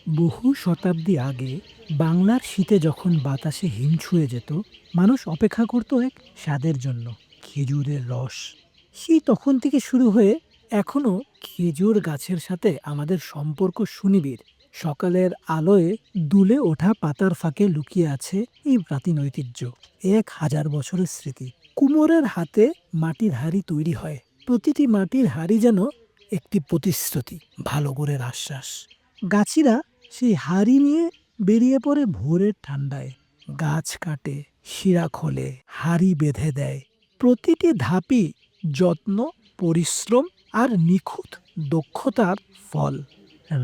বহু শতাব্দী আগে বাংলার শীতে যখন বাতাসে হিম ছুঁয়ে যেত, মানুষ অপেক্ষা করত এক স্বাদের জন্য, খেজুরের রস। সেই তখন থেকে শুরু হয়ে এখনো খেজুর গাছের সাথে আমাদের সম্পর্ক সুনিবিড়। সকালের আলোয় দুলে ওঠা পাতার ফাঁকে লুকিয়ে আছে এই প্রাচীন ঐতিহ্য, ১,০০০ বছরের স্মৃতি। কুমোরের হাতে মাটির হাঁড়ি তৈরি হয়, প্রতিটি মাটির হাঁড়ি যেন একটি প্রতিশ্রুতি, ভালো গুড়ের আশ্বাস। গাছিরা সেই হাঁড়ি নিয়ে বেরিয়ে পড়ে ভোরের ঠান্ডায়, গাছ কাটে, শিরা খোলে, হাঁড়ি বেঁধে দেয়। প্রতিটি ধাপই যত্ন, পরিশ্রম আর নিখুঁত দক্ষতার ফল।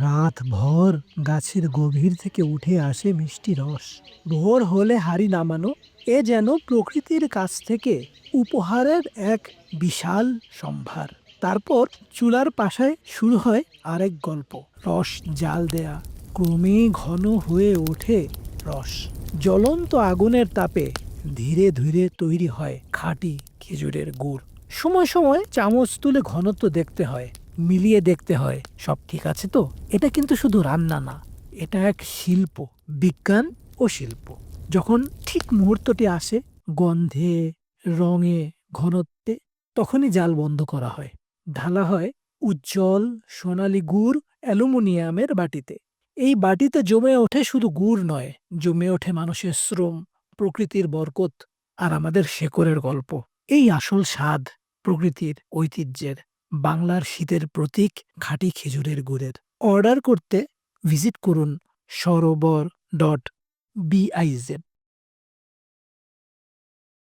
রাতভর গাছের গভীর থেকে উঠে আসে মিষ্টি রস। ভোর হলে হাঁড়ি নামানো, এ যেন প্রকৃতির কাছ থেকে উপহারের এক বিশাল সম্ভার। তারপর চুলার পাশায় শুরু হয় আরেক গল্প। রস জাল দেয়া, ক্রমেই ঘন হয়ে ওঠে রস। জ্বলন্ত আগুনের তাপে ধীরে ধীরে তৈরি হয় খাঁটি খেজুরের গুড়। সময় সময় চামচ তুলে ঘনত্ব দেখতে হয়, মিলিয়ে দেখতে হয় সব ঠিক আছে তো। এটা কিন্তু শুধু রান্না না, এটা এক শিল্প, বিজ্ঞান ও শিল্প। যখন ঠিক মুহূর্তটি আসে, গন্ধে, রঙে, ঘনত্বে, তখনই জাল বন্ধ করা হয়। ঢালা হয় উজ্জ্বল সোনালী গুড় অ্যালুমিনিয়ামের বাটিতে। এই বাটিতে জমে ওঠে শুধু গুড় নয়, জমে ওঠে মানুষের শ্রম, প্রকৃতির বরকত আর আমাদের শেকড়ের গল্প। এই আসল স্বাদ, প্রকৃতির ঐতিহ্যের, বাংলার শীতের প্রতীক, খাঁটি খেজুরের গুড়ের। অর্ডার করতে ভিজিট করুন সরোবর.biz